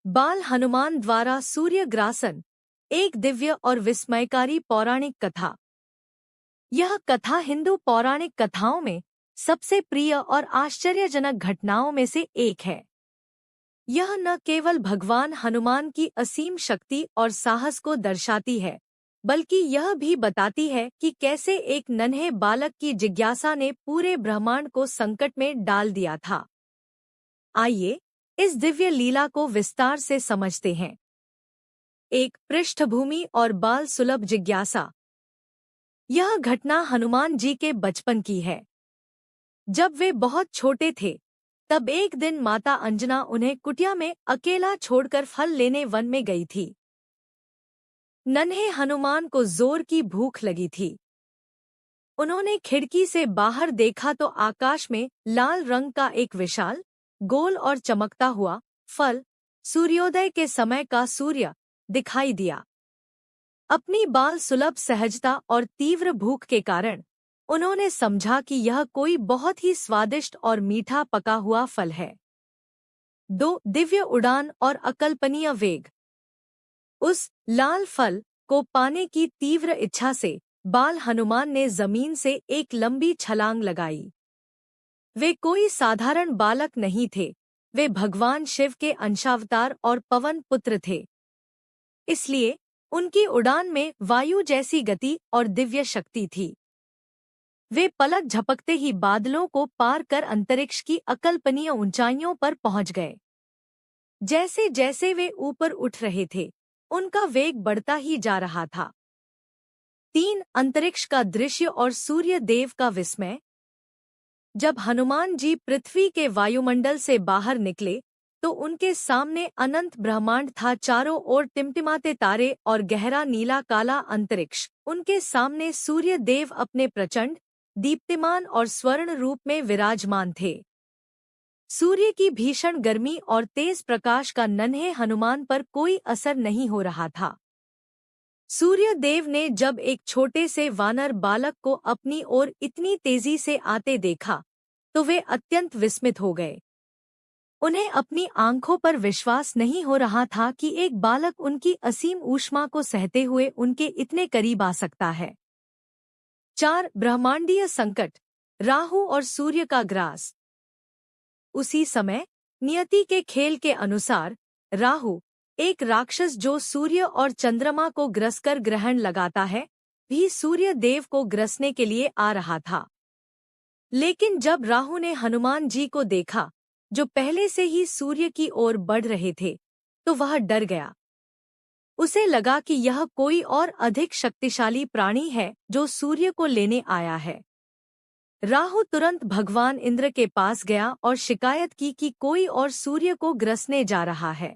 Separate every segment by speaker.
Speaker 1: बाल हनुमान द्वारा सूर्यग्रासन, एक दिव्य और विस्मयकारी पौराणिक कथा। यह कथा हिंदू पौराणिक कथाओं में सबसे प्रिय और आश्चर्यजनक घटनाओं में से एक है। यह न केवल भगवान हनुमान की असीम शक्ति और साहस को दर्शाती है, बल्कि यह भी बताती है कि कैसे एक नन्हे बालक की जिज्ञासा ने पूरे ब्रह्मांड को संकट में डाल दिया था। आइए इस दिव्य लीला को विस्तार से समझते हैं। एक पृष्ठभूमि और बाल सुलभ जिज्ञासा। यह घटना हनुमान जी के बचपन की है। जब वे बहुत छोटे थे, तब एक दिन माता अंजना उन्हें कुटिया में अकेला छोड़कर फल लेने वन में गई थी। नन्हे हनुमान को जोर की भूख लगी थी। उन्होंने खिड़की से बाहर देखा तो आकाश में लाल रंग का एक विशाल, गोल और चमकता हुआ फल, सूर्योदय के समय का सूर्य, दिखाई दिया। अपनी बाल सुलभ सहजता और तीव्र भूख के कारण उन्होंने समझा कि यह कोई बहुत ही स्वादिष्ट और मीठा पका हुआ फल है। 2. दिव्य उड़ान और अकल्पनीय वेग। उस लाल फल को पाने की तीव्र इच्छा से बाल हनुमान ने जमीन से एक लंबी छलांग लगाई। वे कोई साधारण बालक नहीं थे, वे भगवान शिव के अंशावतार और पवन पुत्र थे। इसलिए उनकी उड़ान में वायु जैसी गति और दिव्य शक्ति थी। वे पलक झपकते ही बादलों को पार कर अंतरिक्ष की अकल्पनीय ऊंचाइयों पर पहुंच गए। जैसे जैसे वे ऊपर उठ रहे थे, उनका वेग बढ़ता ही जा रहा था। 3. अंतरिक्ष का दृश्य और सूर्य देव का विस्मय। जब हनुमान जी पृथ्वी के वायुमंडल से बाहर निकले, तो उनके सामने अनंत ब्रह्मांड था। चारों ओर टिमटिमाते तारे और गहरा नीला काला अंतरिक्ष। उनके सामने सूर्य देव अपने प्रचंड, दीप्तिमान और स्वर्ण रूप में विराजमान थे। सूर्य की भीषण गर्मी और तेज प्रकाश का नन्हे हनुमान पर कोई असर नहीं हो रहा था। सूर्य देव ने जब एक छोटे से वानर बालक को अपनी ओर इतनी तेजी से आते देखा, तो वे अत्यंत विस्मित हो गए। उन्हें अपनी आंखों पर विश्वास नहीं हो रहा था कि एक बालक उनकी असीम ऊष्मा को सहते हुए उनके इतने करीब आ सकता है। 4. ब्रह्मांडीय संकट, राहु और सूर्य का ग्रास। उसी समय नियति के खेल के अनुसार राहु, एक राक्षस जो सूर्य और चंद्रमा को ग्रसकर ग्रहण लगाता है, भी सूर्य देव को ग्रसने के लिए आ रहा था। लेकिन जब राहु ने हनुमान जी को देखा, जो पहले से ही सूर्य की ओर बढ़ रहे थे, तो वह डर गया। उसे लगा कि यह कोई और अधिक शक्तिशाली प्राणी है जो सूर्य को लेने आया है। राहु तुरंत भगवान इंद्र के पास गया और शिकायत की कि कोई और सूर्य को ग्रसने जा रहा है।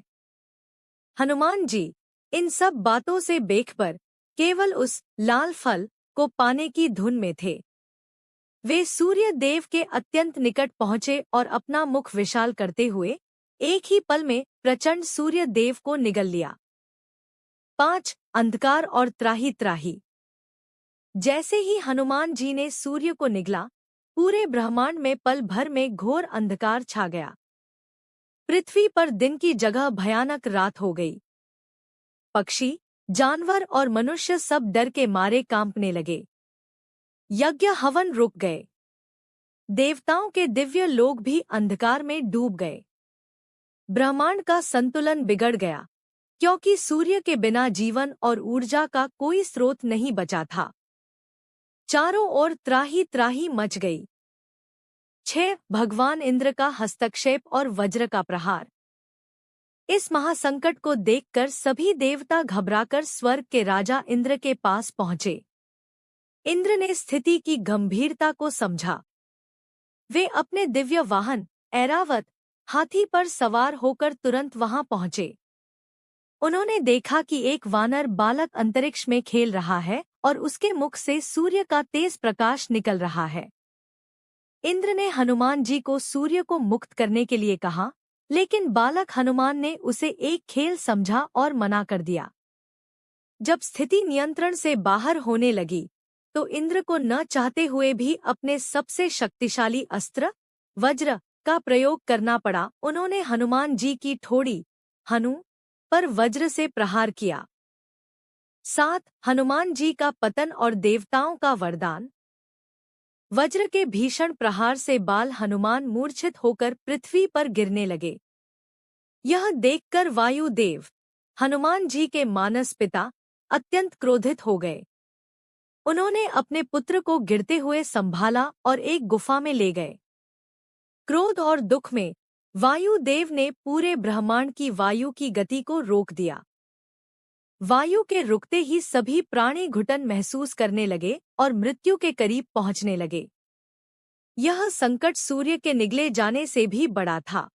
Speaker 1: हनुमान जी इन सब बातों से बेखबर केवल उस लाल फल को पाने की धुन में थे। वे सूर्य देव के अत्यंत निकट पहुंचे और अपना मुख विशाल करते हुए एक ही पल में प्रचंड सूर्य देव को निगल लिया। 5. अंधकार और त्राही त्राही। जैसे ही हनुमान जी ने सूर्य को निगला, पूरे ब्रह्मांड में पल भर में घोर अंधकार छा गया। पृथ्वी पर दिन की जगह भयानक रात हो गई। पक्षी, जानवर और मनुष्य सब डर के मारे कांपने लगे। यज्ञ हवन रुक गए। देवताओं के दिव्य लोग भी अंधकार में डूब गए। ब्रह्मांड का संतुलन बिगड़ गया, क्योंकि सूर्य के बिना जीवन और ऊर्जा का कोई स्रोत नहीं बचा था। चारों ओर त्राही त्राही मच गई। 6. भगवान इंद्र का हस्तक्षेप और वज्र का प्रहार। इस महासंकट को देखकर सभी देवता घबराकर स्वर्ग के राजा इंद्र के पास पहुंचे। इंद्र ने स्थिति की गंभीरता को समझा। वे अपने दिव्य वाहन ऐरावत हाथी पर सवार होकर तुरंत वहां पहुंचे। उन्होंने देखा कि एक वानर बालक अंतरिक्ष में खेल रहा है और उसके मुख से सूर्य का तेज प्रकाश निकल रहा है। इंद्र ने हनुमान जी को सूर्य को मुक्त करने के लिए कहा, लेकिन बालक हनुमान ने उसे एक खेल समझा और मना कर दिया। जब स्थिति नियंत्रण से बाहर होने लगी, तो इंद्र को न चाहते हुए भी अपने सबसे शक्तिशाली अस्त्र वज्र का प्रयोग करना पड़ा। उन्होंने हनुमान जी की ठोड़ी हनु पर वज्र से प्रहार किया। 7. हनुमान जी का पतन और देवताओं का वरदान। वज्र के भीषण प्रहार से बाल हनुमान मूर्छित होकर पृथ्वी पर गिरने लगे। यह देखकर वायुदेव हनुमान जी के मानस पिता अत्यंत क्रोधित हो गए। उन्होंने अपने पुत्र को गिरते हुए संभाला और एक गुफा में ले गए। क्रोध और दुख में वायुदेव ने पूरे ब्रह्मांड की वायु की गति को रोक दिया। वायु के रुकते ही सभी प्राणी घुटन महसूस करने लगे और मृत्यु के करीब पहुंचने लगे। यह संकट सूर्य के निगले जाने से भी बड़ा था।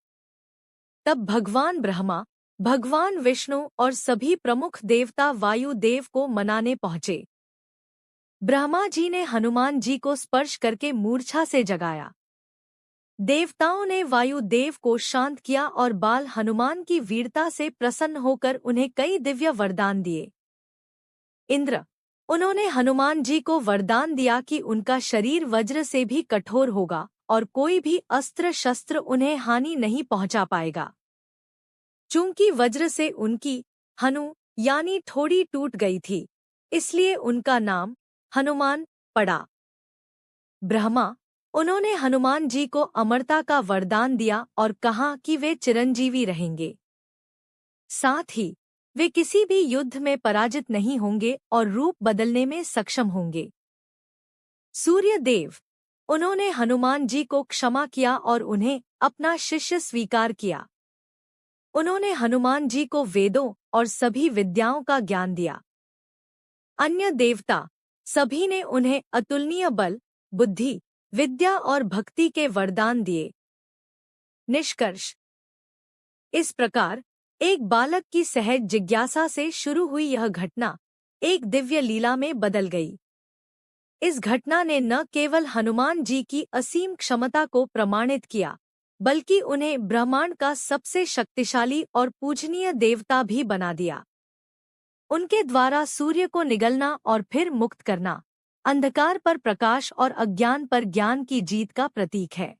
Speaker 1: तब भगवान ब्रह्मा, भगवान विष्णु और सभी प्रमुख देवता वायुदेव को मनाने पहुंचे। ब्रह्मा जी ने हनुमान जी को स्पर्श करके मूर्छा से जगाया। देवताओं ने वायुदेव को शांत किया और बाल हनुमान की वीरता से प्रसन्न होकर उन्हें कई दिव्य वरदान दिए। इंद्र, उन्होंने हनुमान जी को वरदान दिया कि उनका शरीर वज्र से भी कठोर होगा और कोई भी अस्त्र शस्त्र उन्हें हानि नहीं पहुंचा पाएगा। चूंकि वज्र से उनकी हनु यानी ठोड़ी टूट गई थी, इसलिए उनका नाम हनुमान पड़ा। ब्रह्मा, उन्होंने हनुमान जी को अमरता का वरदान दिया और कहा कि वे चिरंजीवी रहेंगे। साथ ही वे किसी भी युद्ध में पराजित नहीं होंगे और रूप बदलने में सक्षम होंगे। सूर्य देव, उन्होंने हनुमान जी को क्षमा किया और उन्हें अपना शिष्य स्वीकार किया। उन्होंने हनुमान जी को वेदों और सभी विद्याओं का ज्ञान दिया। अन्य देवता सभी ने उन्हें अतुलनीय बल, बुद्धि, विद्या और भक्ति के वरदान दिए। निष्कर्ष, इस प्रकार एक बालक की सहज जिज्ञासा से शुरू हुई यह घटना एक दिव्य लीला में बदल गई। इस घटना ने न केवल हनुमान जी की असीम क्षमता को प्रमाणित किया, बल्कि उन्हें ब्रह्मांड का सबसे शक्तिशाली और पूजनीय देवता भी बना दिया। उनके द्वारा सूर्य को निगलना और फिर मुक्त करना अंधकार पर प्रकाश और अज्ञान पर ज्ञान की जीत का प्रतीक है।